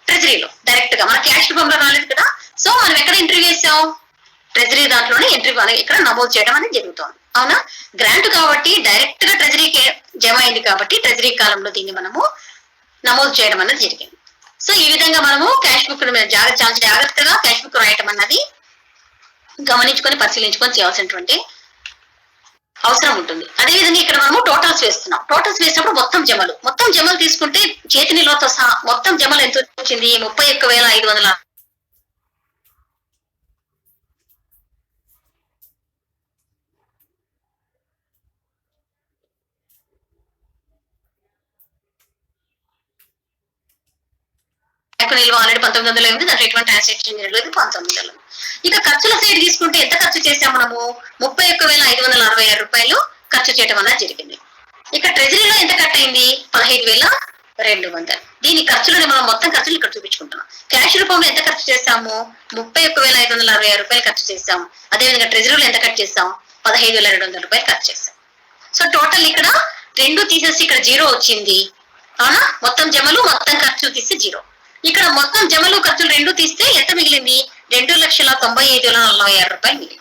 ట్రెజరీలో డైరెక్ట్ గా, మన క్యాష్ రూపంలో రాలేదు కదా. సో మనం ఎక్కడ ఎంట్రీ వేసాం? ట్రెజరీ దాంట్లోనే ఎంట్రీ ఇక్కడ నమోదు చేయడం అనేది జరుగుతుంది. అవునా? గ్రాంట్ కాబట్టి డైరెక్ట్ గా ట్రెజరీకి జమ అయింది కాబట్టి ట్రెజరీ కాలంలో దీన్ని మనము నమోదు చేయడం అనేది జరిగింది. సో ఈ విధంగా మనము క్యాష్ బుక్ చాలా జాగ్రత్తగా క్యాష్ బుక్ రాయటం అన్నది గమనించుకొని పరిశీలించుకొని చేయాల్సినటువంటి అవసరం ఉంటుంది. అదే విధంగా ఇక్కడ మనము టోటల్స్ వేస్తున్నాం. టోటల్స్ వేసినప్పుడు మొత్తం జమలు తీసుకుంటే చేతి నిల్వతో సహా మొత్తం జమలు ఎంత వచ్చింది? 31,500. నిల్వ ఆల్రెడీ 1900 ఉంది. దాంట్లో ఎటువంటి ట్రాన్సాక్షన్ జరగలేదు. 1900. ఇక ఖర్చుల సైడ్ తీసుకుంటే ఎంత ఖర్చు చేసాం మనము? 31,566 రూపాయలు ఖర్చు చేయడం అన్నది జరిగింది. ఇక ట్రెజరీలో ఎంత కట్ అయింది? 15,200. దీని ఖర్చులని మనం మొత్తం ఖర్చులు ఇక్కడ చూపించుకుంటున్నాం. క్యాష్ రూపంలో ఎంత ఖర్చు చేస్తాము? 31,566 రూపాయలు ఖర్చు చేస్తాం. అదేవిధంగా ట్రెజరీలో ఎంత ఖర్చు చేస్తాం? 15,200 రూపాయలు ఖర్చు చేస్తాం. సో టోటల్ ఇక్కడ 2 తీసేసి ఇక్కడ 0 వచ్చింది. అవునా? మొత్తం జమలు మొత్తం ఖర్చు తీస్తే 0. ఇక్కడ మొత్తం జమలు ఖర్చులు 2 తీస్తే ఎంత మిగిలింది? 2,95,046 రూపాయలు మిగిలింది.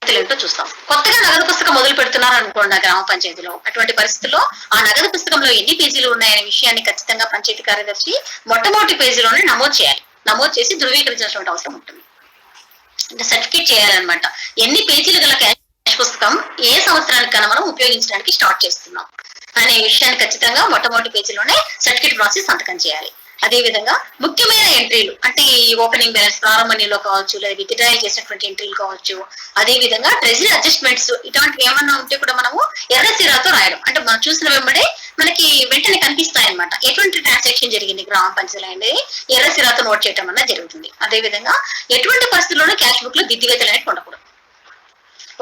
ఏంటో చూస్తాం. కొత్తగా నగదు పుస్తకం మొదలు పెడుతున్నారు అనుకోండి గ్రామ పంచాయతీలో. అటువంటి పరిస్థితుల్లో ఆ నగదు పుస్తకంలో ఎన్ని పేజీలు ఉన్నాయనే విషయాన్ని ఖచ్చితంగా పంచాయతీ కార్యదర్శి మొట్టమొదటి పేజీలోనే నమోదు చేయాలి. నమోదు చేసి ధృవీకరించాల్సిన అవసరం ఉంటుంది. అంటే సర్టిఫికేట్ చేయాలన్నమాట. ఎన్ని పేజీలు గల క్యాష్ పుస్తకం ఏ సంవత్సరానికి కన్నా మనం ఉపయోగించడానికి స్టార్ట్ చేస్తున్నాం అనే విషయాన్ని ఖచ్చితంగా మొట్టమొదటి పేజీలోనే సర్టిఫికేట్ ప్రాసెస్ సంతకం చేయాలి. అదే విధంగా ముఖ్యమైన ఎంట్రీలు అంటే ఈ ఓపెనింగ్ బ్యాలెన్స్, ప్రారంభ నిల్వ కావచ్చు, లేదా విత్డ్రాయల్ చేసినటువంటి ఎంట్రీలు కావచ్చు, అదే విధంగా ట్రెజరీ అడ్జస్ట్మెంట్స్ ఇట్లాంటివి ఏమన్నా ఉంటే కూడా మనము ఎర్ర సిరాతో రాయడం. అంటే మనం చూసిన వెంబడే మనకి వెంటనే కనిపిస్తాయి అనమాట ఎటువంటి ట్రాన్సాక్షన్ జరిగింది గ్రామ పంచాయతీ అనేది ఎర్ర సిరాతో నోట్ చేయడం అన్నది జరుగుతుంది. అదే విధంగా ఎటువంటి పరిస్థితుల్లోనూ క్యాష్ బుక్ లో దిద్దువేతలు అనేది ఉండకూడదు.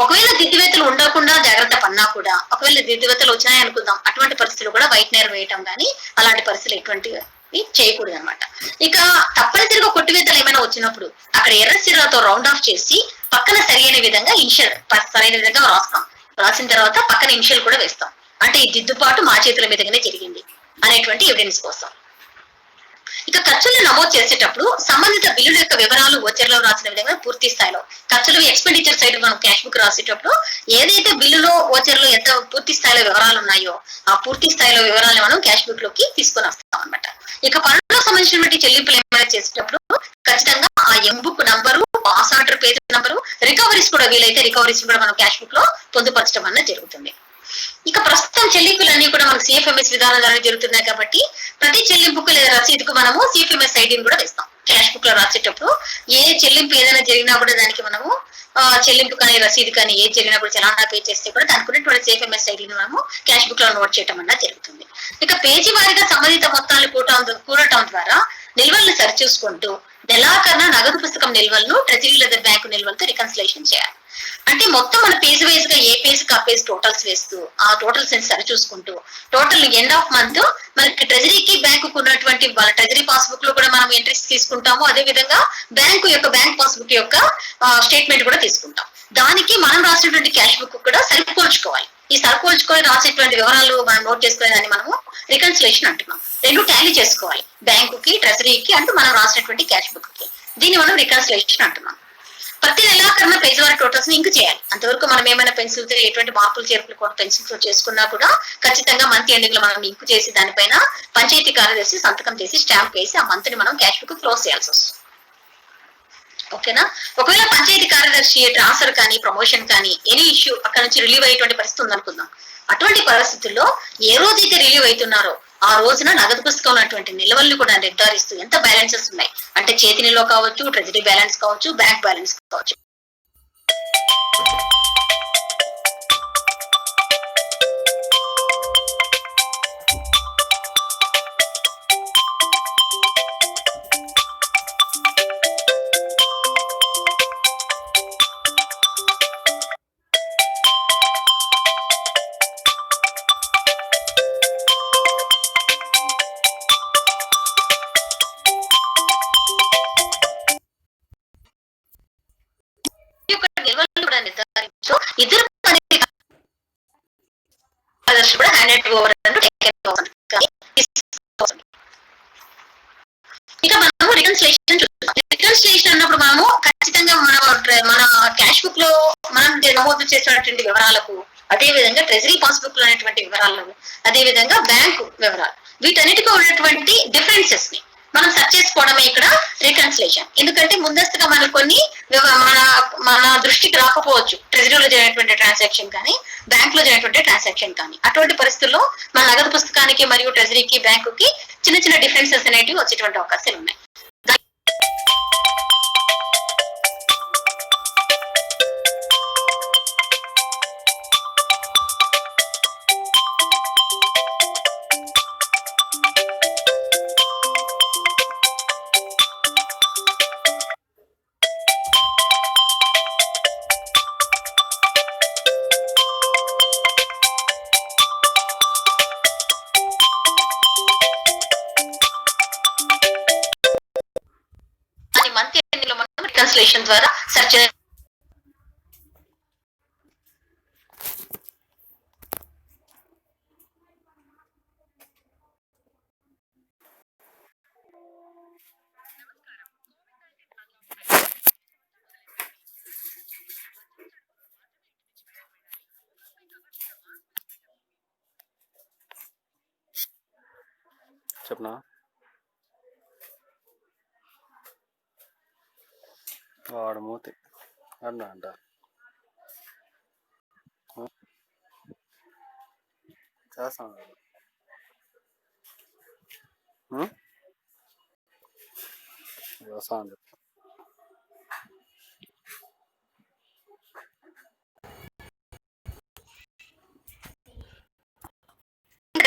ఒకవేళ దిద్దువేతలు ఉండకుండా జాగ్రత్త పన్నా కూడా, ఒకవేళ దిద్దువేతలు వచ్చినాయి అనుకుందాం, అటువంటి పరిస్థితులు కూడా వైట్ నేర్ వేయటం కానీ అలాంటి పరిస్థితులు ఎటువంటి చేయకూడదు అనమాట. ఇక తప్పనిసరిగా కొట్టివేతలు ఏమైనా వచ్చినప్పుడు అక్కడ ఎర్ర సిరాతో రౌండ్ ఆఫ్ చేసి పక్కన సరైన విధంగా ఇనిషియల్ సరైన విధంగా రాస్తాం. రాసిన తర్వాత పక్కన ఇనిషియల్ కూడా వేస్తాం. అంటే ఈ దిద్దుబాటు మా చేతుల మీదగానే జరిగింది అనేటువంటి ఎవిడెన్స్ కోసం. ఇక ఖర్చులను నమోదు చేసేటప్పుడు సంబంధిత బిల్లుల యొక్క వివరాలు ఓచర్లో రాసిన విధంగా పూర్తి స్థాయిలో ఖర్చులు ఎక్స్పెండిచర్ సైడ్ మనం క్యాష్ బుక్ రాసేటప్పుడు ఏదైతే బిల్లులో ఓచర్లో ఎంత పూర్తి స్థాయిలో వివరాలు ఉన్నాయో ఆ పూర్తి స్థాయిలో వివరాలను మనం క్యాష్ బుక్ లోకి తీసుకొని వస్తాం అనమాట. ఇక పనులకు సంబంధించినటువంటి చెల్లింపులు ఏమైనా చేసేటప్పుడు ఖచ్చితంగా ఆ M-book number, pass order page number, recoveries కూడా వీలైతే రికవరీస్ కూడా మనం క్యాష్ బుక్ లో పొందుపరచడం అన్నది జరుగుతుంది. ఇక ప్రస్తుతం చెల్లింపులన్నీ కూడా మనకు సిఎఫ్ఎంఎస్ విధానం ద్వారా జరుగుతున్నాయి కాబట్టి ప్రతి చెల్లింపుకు లేదా రసీదుకు మనము సిఎఫ్ఎంఎస్ ఐడిని కూడా వేస్తాం. క్యాష్ బుక్ లో రాసేటప్పుడు ఏ చెల్లింపు ఏదైనా జరిగినా కూడా దానికి మనము చెల్లింపు కానీ రసీదు కానీ ఏది జరిగినా కూడా చలానా పే చేస్తే కూడా దానికి ఉన్నటువంటి సిఎఫ్ఎంఎస్ ఐడిని మనము క్యాష్ బుక్ లో నోట్ చేయడం అన్న జరుగుతుంది. ఇక పేజీ వారీగా సంబంధిత మొత్తాలు కూడటం ద్వారా నిల్వలను సరిచూసుకుంటూ నెలాఖరున నగదు పుస్తకం నిల్వలను ట్రెజరీ లేదా బ్యాంకు నిల్వలతో రికన్సిలేషన్ చేయాలి. అంటే మొత్తం మన పేజ్ వైజ్ గా ఏ పేజ్ కి ఆ పేజ్ టోటల్స్ వేస్తూ ఆ టోటల్స్ సరి చూసుకుంటూ టోటల్ ఎండ్ ఆఫ్ మంత్ మనకి ట్రెజరీకి బ్యాంకు ఉన్నటువంటి వాళ్ళ ట్రెజరీ పాస్బుక్ లో కూడా మనం ఎంట్రీస్ తీసుకుంటాము. అదే విధంగా బ్యాంక్ పాస్బుక్ యొక్క స్టేట్మెంట్ కూడా తీసుకుంటాం. దానికి మనం రాసినటువంటి క్యాష్ బుక్ కూడా సరిపోల్చుకోవాలి. ఈ సరిపోల్చుకొని రాసేటువంటి వివరాలు మనం నోట్ చేసుకునే దాన్ని మనము రికన్సిలేషన్ అంటున్నాం. రెండు టాలీ చేసుకోవాలి, బ్యాంకుకి ట్రెజరీకి అంటూ మనం రాసినటువంటి క్యాష్ బుక్ కి. దీన్ని మనం రికన్సిలేషన్ అంటున్నాం. ప్రతి నెలాఖరున పేజ్ వారి టోటల్స్ ని ఇంక్ చేయాలి. అంతవరకు మనం ఏమైనా పెన్సిల్ తో ఎటువంటి మార్పులు చేర్పులు కూడా పెన్సిల్స్ తో చేసుకున్నా కూడా ఖచ్చితంగా మంత్ ఎండింగ్ లో మనం ఇంక్ చేసి దానిపైన పంచాయతీ కార్యదర్శి సంతకం చేసి స్టాంప్ వేసి ఆ మంత్ ని మనం క్యాష్ బుక్ క్లోజ్ చేయాల్సి వస్తుంది. ఓకేనా? ఒకవేళ పంచాయతీ కార్యదర్శి ట్రాన్స్ఫర్ కానీ ప్రమోషన్ కానీ ఎనీ ఇష్యూ అక్కడ నుంచి రిలీవ్ అయ్యేటువంటి పరిస్థితి ఉందనుకుందాం. అటువంటి పరిస్థితుల్లో ఏ రోజైతే రిలీవ్ అవుతున్నారో ఆ రోజున నగదు పుస్తకం ఉన్నటువంటి నిల్వలను కూడా నిర్ధారిస్తూ ఎంత బ్యాలెన్సెస్ ఉన్నాయి అంటే చేతి నిల్వ కావచ్చు, ట్రెజరీ బ్యాలెన్స్ కావచ్చు, బ్యాంక్ బ్యాలెన్స్ కావచ్చు. నిర్ధారించు ఇద్దరు కూడా హ్యాండ్ ఓవర్ ఇక మనము రికన్సిలేషన్ చూస్తాం. రికన్సిలేషన్ అన్నప్పుడు మనము ఖచ్చితంగా మన క్యాష్ బుక్ లో మనం నమోదు చేసినటువంటి వివరాలకు, అదే విధంగా ట్రెజరీ పాస్బుక్ లో ఉన్నటువంటి వివరాలను, అదే విధంగా బ్యాంకు వివరాలు, వీటన్నిటికీ ఉన్నటువంటి డిఫరెన్సెస్ ని మనం సెర్చ్ చేసుకోవడమే ఇక్కడ రికన్సిలేషన్. ఎందుకంటే ముందస్తుగా మనకు కొన్ని మన దృష్టికి రాకపోవచ్చు, ట్రెజరీలో జరిగినటువంటి ట్రాన్సాక్షన్ కానీ బ్యాంక్ లో జరిగినటువంటి ట్రాన్సాక్షన్ కానీ. అటువంటి పరిస్థితుల్లో మన నగదు పుస్తకానికి మరియు ట్రెజరీకి బ్యాంకుకి చిన్న చిన్న డిఫరెన్సెస్ అనేటివి వచ్చేటువంటి అవకాశాలు ఉన్నాయి. మంత్ ఎండింగ్ లో మనం రికన్సిలేషన్ ద్వారా సెర్చ్ చెప్పనా? వాడు మూతి అన్నా అంట చేస్తాను వ్యవసాయం చెప్తా.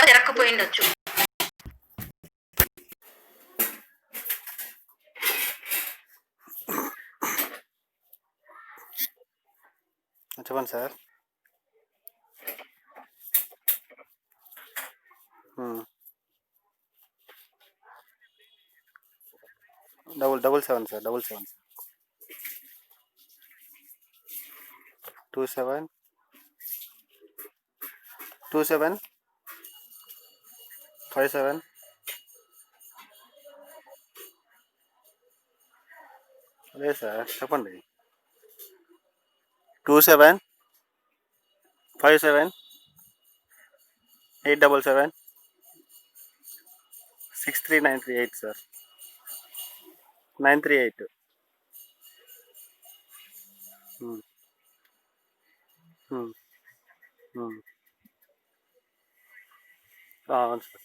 జరగకపోయిండొచ్చు. చెప్పండి సార్. డబుల్ సెవెన్ సార్, 27 27 57 అదే సార్ చెప్పండి. 27 57 877 63938 సార్, 938. అవును సార్.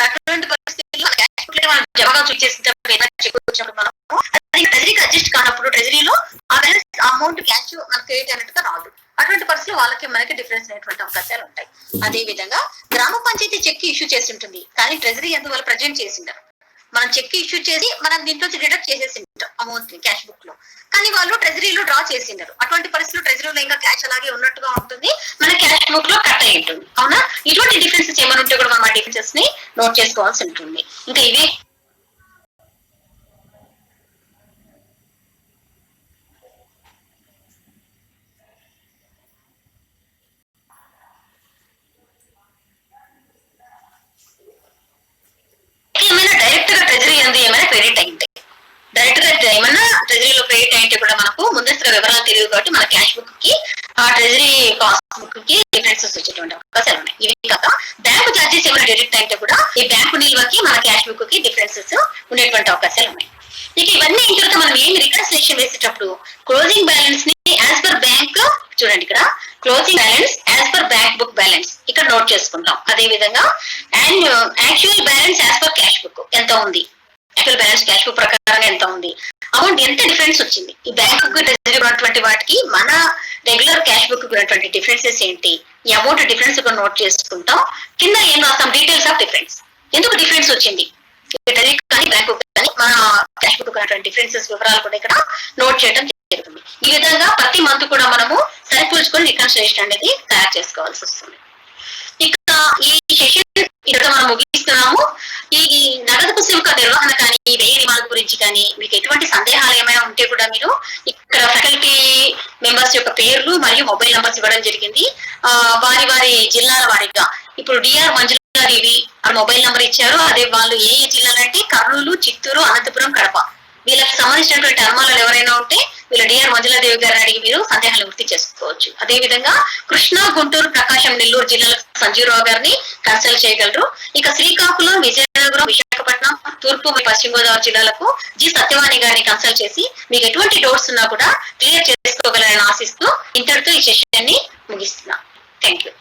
అటువంటి పరిస్థితుల్లో క్యాష్ బుక్ మనం జమగా చూసేసినప్పుడు చెక్ వచ్చినప్పుడు మనము అది ట్రెజరీకి అడ్జస్ట్ కానప్పుడు ట్రెజరీలో ఆ బ్యాలెన్స్ అమౌంట్ క్యాష్ మనకు క్రియేట్ అయినట్టుగా రాదు. అటువంటి పరిస్థితుల్లో వాళ్ళకి మనకి డిఫరెన్స్ అనేటువంటి అవకాశాలు ఉంటాయి. అదే విధంగా గ్రామ పంచాయతీ చెక్ ఇష్యూ చేసి ఉంటుంది, కానీ ట్రెజరీ ఎందువల్ల ప్రజెంట్ చేసిండారు. మనం చెక్ ఇష్యూ చేసి మనం దీంట్లో డిడక్ట్ చేసేసి ఉంటాం అమౌంట్ ని క్యాష్ బుక్ లో, కానీ వాళ్ళు ట్రెజరీలో డ్రా చేసిండారు. అటువంటి పరిస్థితుల్లో ట్రెజరీలో ఇంకా క్యాష్ అలాగే ఉన్నట్టుగా ఉంటుంది, మన క్యాష్ బుక్ లో కట్ అయి ఉంటుంది. అవునా? ఇటువంటి డిఫరెన్సెస్ ఏమైనా ఉంటే కూడా మనం ఆ డిఫరెన్సెస్ ని నోట్ చేసుకోవాల్సి ఉంటుంది. ఇంకా ఇవే ఏమైనా డైరెక్ట్ గా ట్రెజరీ అంది ఏమైనా క్రెడిట్ అయింది, డైరెక్ట్ గా ఏమైనా ట్రెజరీలో క్రెడిట్ అయితే కూడా మనకు ముందస్తుగా వివరాలు తెలియదు కాబట్టి మన క్యాష్ బుక్ కి ఆ ట్రెజరీ కాస్ట్ బుక్ కి డిఫరెన్సెస్ వచ్చేటువంటి అవకాశాలు ఉన్నాయి. ఇవి కాక బ్యాంకు చార్జెస్ ఏమైనా డెడిక్ట్ అయితే కూడా ఈ బ్యాంకు నిల్వకి మన క్యాష్ బుక్ కి డిఫరెన్సెస్ ఉండేటువంటి అవకాశాలు ఉన్నాయి. ఇక ఇవన్నీ అయిన తర్వాత మనం ఏం రికన్సిలేషన్ వేసేటప్పుడు క్లోజింగ్ బ్యాలెన్స్ ని యాజ్ పర్ బ్యాంక్, చూడండి ఇక్కడ closing balance as per bank book balance ఇక్కడ నోట్ చేసుకుంటాం. అదే విధంగా actual balance as per cash book ఎంత ఉంది, యాక్చువల్ బ్యాలెన్స్ క్యాష్ బుక్ ప్రకారం ఎంత ఉంది, అమౌంట్ ఎంత డిఫరెన్స్ వచ్చింది, ఈ బ్యాంక్ బుక్ ట్రెజరీ ఉన్నటువంటి వాటికి మన రెగ్యులర్ క్యాష్ బుక్ ఉన్నటువంటి డిఫరెన్సెస్ ఏంటి, ఈ అమౌంట్ డిఫరెన్స్ నోట్ చేసుకుంటాం. కింద ఏం రాస్తాం, డీటెయిల్స్ ఆఫ్ డిఫరెన్స్, ఎందుకు డిఫరెన్స్ వచ్చింది ట్రెజరీ కానీ బ్యాంక్ బుక్ కానీ మన క్యాష్ బుక్ ఉన్నటువంటి డిఫరెన్సెస్ వివరాలు కూడా ఇక్కడ నోట్ చేయడం జరుగుతుంది. ఈ విధంగా ప్రతి మంత్ కూడా మనము సరిపోల్చుకొని రికన్సిలేషన్ అనేది తయారు చేసుకోవాల్సి వస్తుంది. ఇక ఈ సెషన్ ఇక్కడ మనం ముగిస్తున్నాము. ఈ నగదు పుస్తక నిర్వహణ కానీ వ్యయ నియమాల గురించి కానీ మీకు ఎటువంటి సందేహాలు ఏమైనా ఉంటే కూడా మీరు ఇక్కడ ఫ్యాకల్టీ మెంబర్స్ యొక్క పేర్లు మరియు మొబైల్ నంబర్స్ ఇవ్వడం జరిగింది. వారి వారి జిల్లాల వారీగా ఇప్పుడు డిఆర్ మంజులాదేవి మొబైల్ నంబర్ ఇచ్చారు. అదే వాళ్ళు ఏ జిల్లాలంటే కర్నూలు, చిత్తూరు, అనంతపురం, కడప, వీళ్ళకి సంబంధించినటువంటి అనుమానాలు ఎవరైనా ఉంటే వీళ్ళ డిఆర్ మంజులాదేవి గారిని అడిగి మీరు సందేహాలు వృత్తి చేసుకోవచ్చు. అదే విధంగా కృష్ణా, గుంటూరు, ప్రకాశం, నెల్లూరు జిల్లాలకు సంజీవరావు గారిని కన్సల్ట్ చేయగలరు. ఇక శ్రీకాకుళం, విజయనగరం, విశాఖపట్నం, తూర్పు, పశ్చిమ గోదావరి జిల్లాలకు జి సత్యవాణి గారిని కన్సల్ట్ చేసి మీకు ఎటువంటి డౌట్స్ ఉన్నా కూడా క్లియర్ చేసుకోగలరని ఆశిస్తూ ఇంతటితో ఈ సెషన్ ని ముగిస్తున్నాం. Thank you.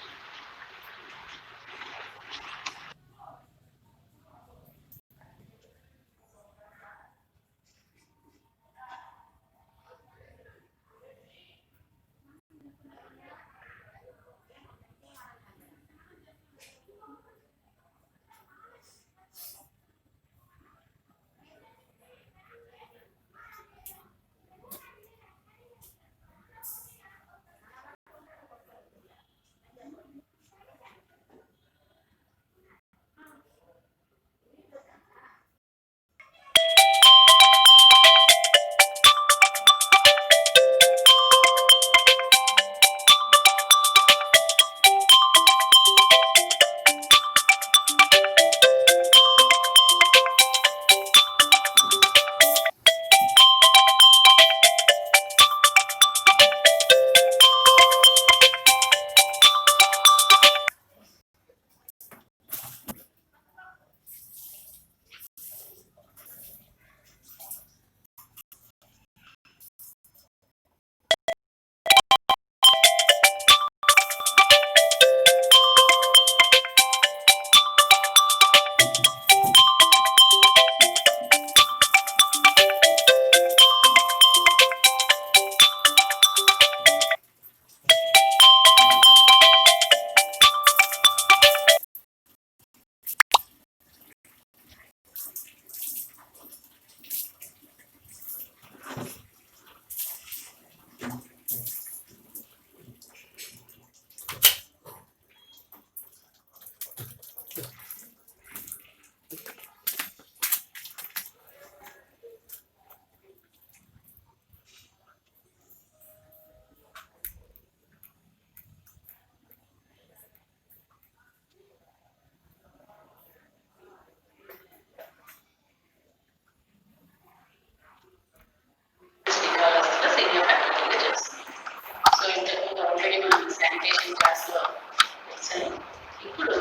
ఇప్పుడు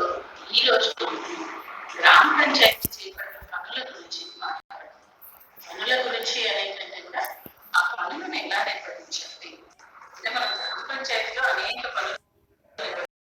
ఈ రోజు గ్రామ పంచాయతీ చేపట్టిన పనుల గురించి మాట్లాడారు. పనుల గురించి అనేది కూడా ఆ పనులను ఎలా నిర్వహించాలి, మన గ్రామ పంచాయతీలో అనేక పనులు